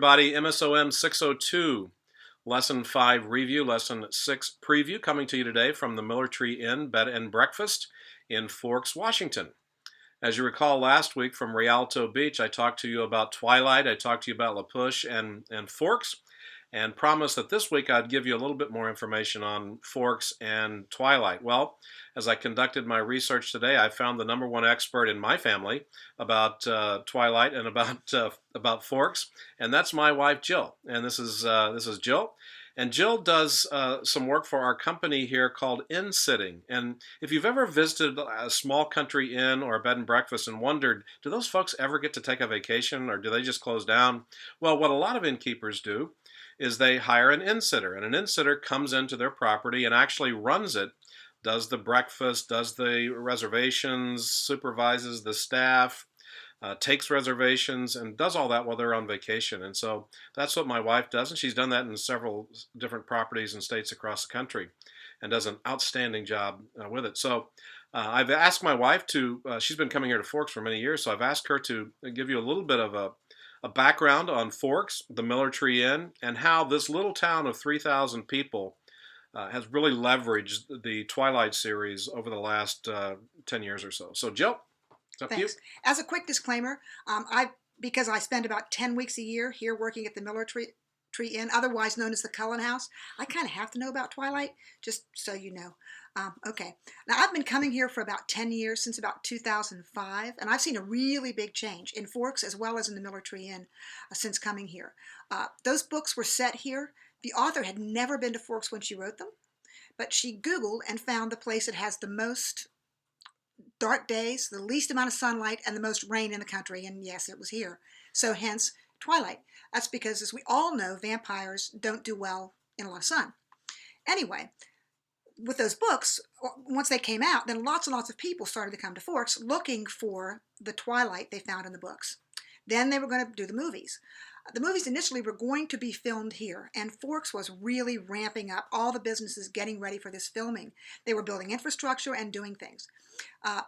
everybody. MSOM 602, Lesson 5 review, Lesson 6 preview, coming to you today from the Miller Tree Inn Bed and Breakfast in Forks, Washington. As you recall, last week from Rialto Beach, I talked to you about Twilight, I talked to you about La Push and Forks, and promised that this week I'd give you a little bit more information on Forks and Twilight. Well, as I conducted my research today, I found the #1 expert in my family about Twilight and about Forks, and that's my wife Jill. And this is Jill. And Jill does some work for our company here called Inn Sitting. And if you've ever visited a small country inn or a bed and breakfast and wondered, do those folks ever get to take a vacation or do they just close down? Well, what a lot of innkeepers do is they hire an inn sitter, and an inn sitter comes into their property and actually runs it, does the breakfast, does the reservations, supervises the staff, takes reservations, and does all that while they're on vacation. And so that's what my wife does, and she's done that in several different properties and states across the country and does an outstanding job with it. So I've asked my wife to, she's been coming here to Forks for many years, so I've asked her to give you a little bit of a background on Forks, the Miller Tree Inn, and how this little town of 3,000 people has really leveraged the Twilight series over the last 10 years or so. So, Jill, it's up to you. Thanks. As a quick disclaimer, because I spend about 10 weeks a year here working at the Miller Tree Inn, otherwise known as the Cullen House, I kind of have to know about Twilight, just so you know. Okay. Now, I've been coming here for about 10 years, since about 2005, and I've seen a really big change in Forks as well as in the Miller Tree Inn since coming here. Those books were set here. The author had never been to Forks when she wrote them, but she Googled and found the place that has the most dark days, the least amount of sunlight, and the most rain in the country, and yes, it was here. So hence, Twilight. That's because, as we all know, vampires don't do well in a lot of sun. Anyway, with those books, once they came out, then lots and lots of people started to come to Forks looking for the Twilight they found in the books. Then they were going to do the movies. The movies initially were going to be filmed here, and Forks was really ramping up all the businesses getting ready for this filming. They were building infrastructure and doing things.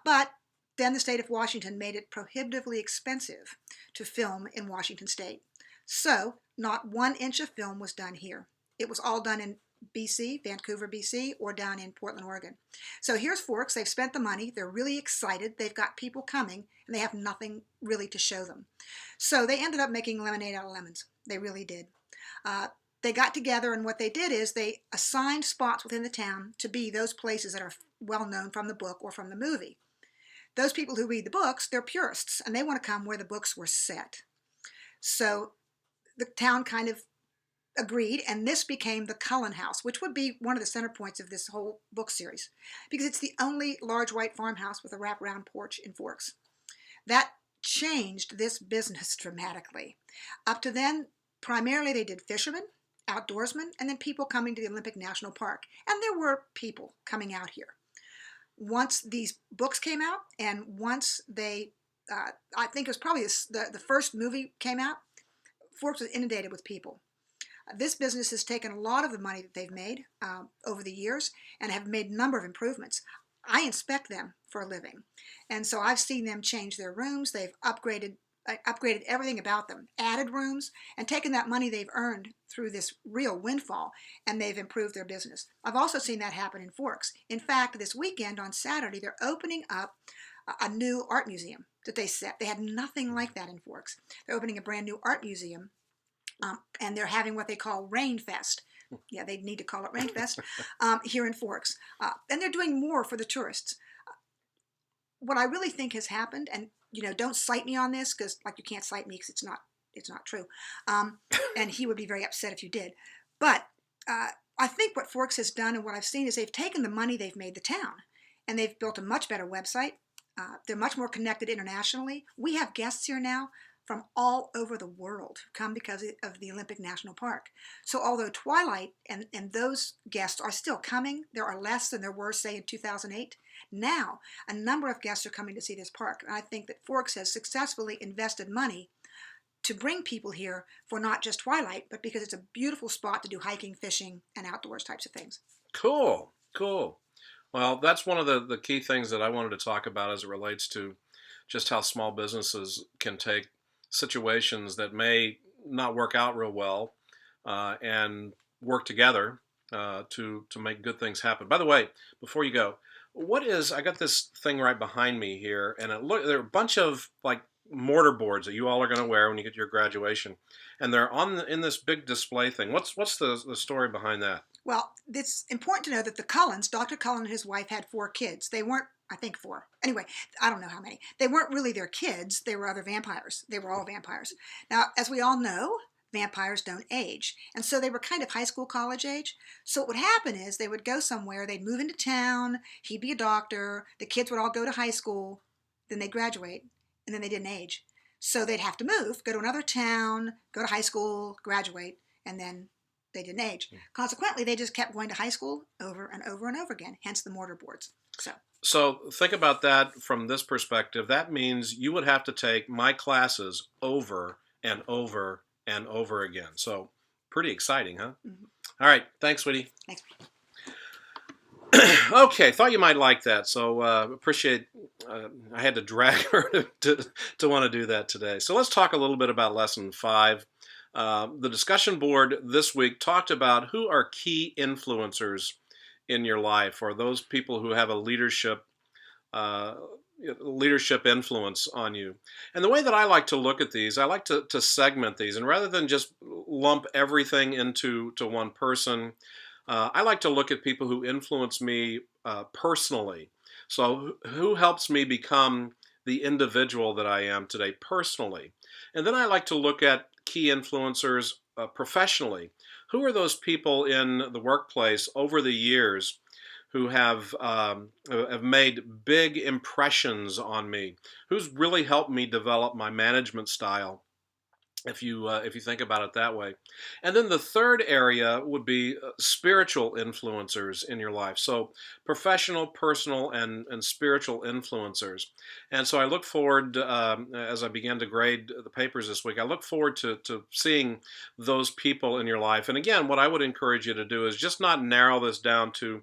But then the state of Washington made it prohibitively expensive to film in Washington state. So not 1 inch of film was done here. It was all done in BC, Vancouver, BC, or down in Portland, Oregon. So here's Forks. They've spent the money. They're really excited. They've got people coming, and they have nothing really to show them. So they ended up making lemonade out of lemons. They really did. They got together, and what they did is they assigned spots within the town to be those places that are well known from the book or from the movie. Those people who read the books, they're purists, and they want to come where the books were set. So the town kind of agreed, and this became the Cullen House, which would be one of the center points of this whole book series, because it's the only large white farmhouse with a wraparound porch in Forks. That changed this business dramatically. Up to then, primarily they did fishermen, outdoorsmen, and then people coming to the Olympic National Park. And there were people coming out here. Once these books came out, and once they, I think it was probably the first movie came out, Forks was inundated with people. This business has taken a lot of the money that they've made over the years and have made a number of improvements. I inspect them for a living, and so I've seen them change their rooms. They've upgraded everything about them, added rooms, and taken that money they've earned through this real windfall, and they've improved their business. I've also seen that happen in Forks. In fact, this weekend on Saturday, they're opening up a new art museum that they set. They had nothing like that in Forks. They're opening a brand new art museum. And they're having what they call Rain Fest. Yeah, they need to call it Rain Fest here in Forks. And they're doing more for the tourists. What I really think has happened, and don't cite me on this, because you can't cite me because it's not true. And he would be very upset if you did. But I think what Forks has done, and what I've seen, is they've taken the money they've made the town, and they've built a much better website. They're much more connected internationally. We have guests here now from all over the world who come because of the Olympic National Park. So although Twilight and those guests are still coming, there are less than there were, say, in 2008. Now, a number of guests are coming to see this park. And I think that Forks has successfully invested money to bring people here for not just Twilight, but because it's a beautiful spot to do hiking, fishing, and outdoors types of things. Cool, cool. Well, that's one of the key things that I wanted to talk about as it relates to just how small businesses can take situations that may not work out real well, and work together to make good things happen. By the way, before you go, what is I got this thing right behind me here, and there are a bunch of like mortar boards that you all are going to wear when you get to your graduation, and they're in this big display thing. What's the story behind that? Well, it's important to know that the Cullens, Dr. Cullen and his wife, had 4 kids. They weren't, I think, 4. Anyway, I don't know how many. They weren't really their kids. They were other vampires. They were all vampires. Now, as we all know, vampires don't age. And so they were kind of high school, college age. So what would happen is they would go somewhere, they'd move into town, he'd be a doctor, the kids would all go to high school, then they'd graduate, and then they didn't age. So they'd have to move, go to another town, go to high school, graduate, and then they didn't age. Consequently, they just kept going to high school over and over and over again, hence the mortar boards. So think about that from this perspective. That means you would have to take my classes over and over and over again. So pretty exciting, huh? Mm-hmm. All right. Thanks, sweetie. Thanks. Okay, thought you might like that. So appreciate. I had to drag her to want to do that today. So let's talk a little bit about lesson 5. The discussion board this week talked about who are key influencers in your life, or those people who have a leadership influence on you. And the way that I like to look at these, I like to segment these, and rather than just lump everything into one person, I like to look at people who influence me personally. So who helps me become the individual that I am today personally? And then I like to look at key influencers professionally. Who are those people in the workplace over the years who have made big impressions on me? Who's really helped me develop my management style? If you think about it that way. And then the third area would be spiritual influencers in your life. So professional, personal, and spiritual influencers. And so I look forward, as I begin to grade the papers this week, I look forward to seeing those people in your life. And again, what I would encourage you to do is just not narrow this down to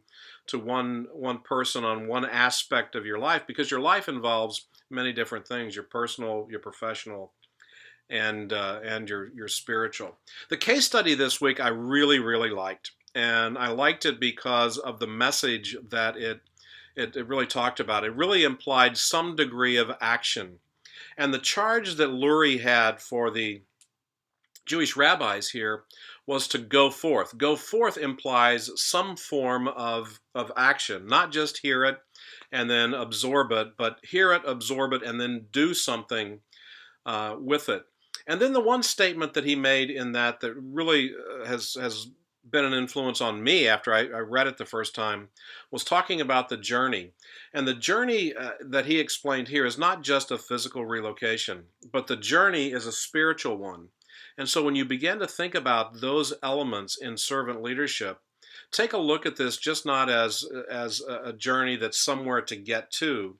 one person on one aspect of your life, because your life involves many different things: your personal, your professional, and your spiritual. The case study this week I really liked, and I liked it because of the message that it really talked about. It really implied some degree of action, and the charge that Lurie had for the Jewish rabbis here was to go forth. Go forth implies some form of action, not just hear it and then absorb it, but hear it, absorb it, and then do something with it. And then the one statement that he made in that really has been an influence on me after I read it the first time was talking about the journey. And the journey that he explained here is not just a physical relocation, but the journey is a spiritual one. And so when you begin to think about those elements in servant leadership, take a look at this just not as a journey that's somewhere to get to,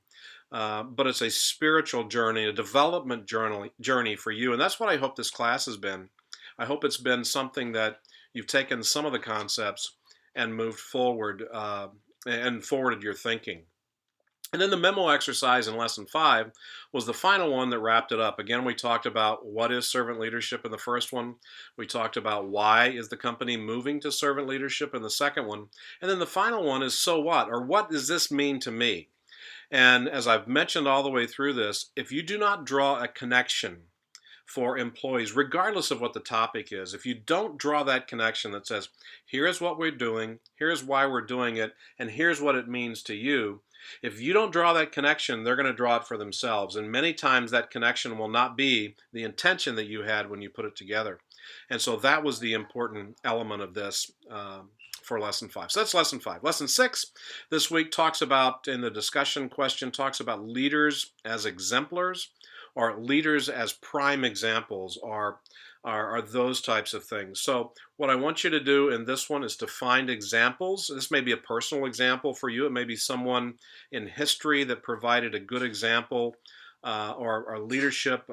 but it's a spiritual journey, a development journey for you. And that's what I hope this class has been. I hope it's been something that you've taken some of the concepts and moved forward and forwarded your thinking. And then the memo exercise in lesson 5 was the final one that wrapped it up. Again, we talked about what is servant leadership in the first one. We talked about why is the company moving to servant leadership in the second one. And then the final one is so what, or what does this mean to me? And as I've mentioned all the way through this, if you do not draw a connection for employees, regardless of what the topic is, if you don't draw that connection that says, here's what we're doing, here's why we're doing it, and here's what it means to you, if you don't draw that connection, they're going to draw it for themselves. And many times that connection will not be the intention that you had when you put it together. And so that was the important element of this for lesson 5. So that's lesson 5. Lesson 6 this week talks about, in the discussion question, talks about leaders as exemplars, or leaders as prime examples, are those types of things. So what I want you to do in this one is to find examples. This may be a personal example for you. It may be someone in history that provided a good example, or a leadership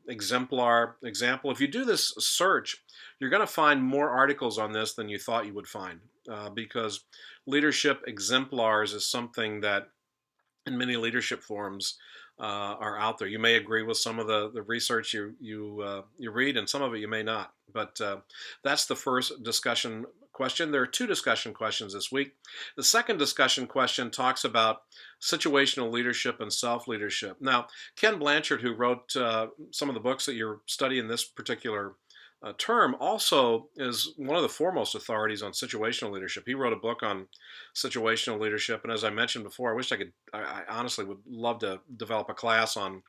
exemplar example. If you do this search, you're going to find more articles on this than you thought you would find, because leadership exemplars is something that in many leadership forums are out there. You may agree with some of the research you read, and some of it you may not. But that's the first discussion question. There are two discussion questions this week. The second discussion question talks about situational leadership and self-leadership. Now, Ken Blanchard, who wrote some of the books that you're studying this particular term, also is one of the foremost authorities on situational leadership. He wrote a book on situational leadership, and as I mentioned before, I wish I could. I honestly would love to develop a class on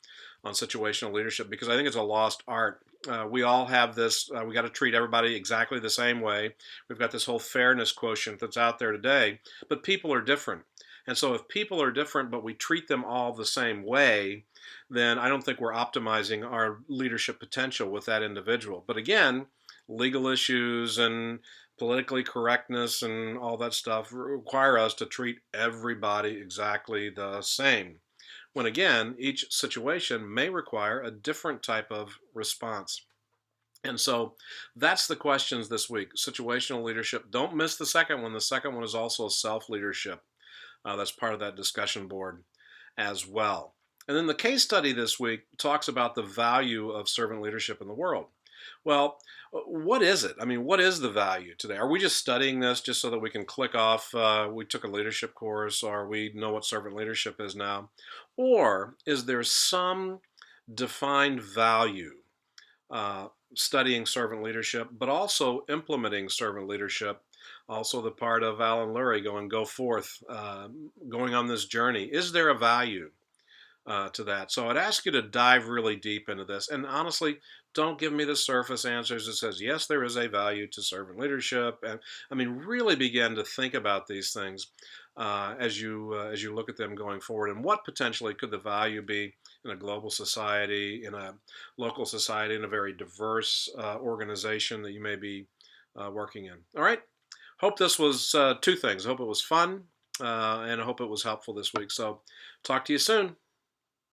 situational leadership because I think it's a lost art. We all have this. We got to treat everybody exactly the same way. We've got this whole fairness quotient that's out there today, but people are different. And so, if people are different, but we treat them all the same way, then I don't think we're optimizing our leadership potential with that individual. But again, legal issues and politically correctness and all that stuff require us to treat everybody exactly the same. When again, each situation may require a different type of response. And so that's the questions this week. Situational leadership. Don't miss the second one. The second one is also self leadership. That's part of that discussion board as well. And then the case study this week talks about the value of servant leadership in the world. Well, what is it? I mean, what is the value today? Are we just studying this just so that we can click off, we took a leadership course, or we know what servant leadership is now? Or is there some defined value studying servant leadership, but also implementing servant leadership? Also, the part of Alan Lurie going, go forth, going on this journey. Is there a value to that? So I'd ask you to dive really deep into this. And honestly, don't give me the surface answers that says, yes, there is a value to servant leadership. And I mean, really begin to think about these things as you look at them going forward. And what potentially could the value be in a global society, in a local society, in a very diverse organization that you may be working in. All right. Hope this was two things. I hope it was fun and I hope it was helpful this week. So talk to you soon.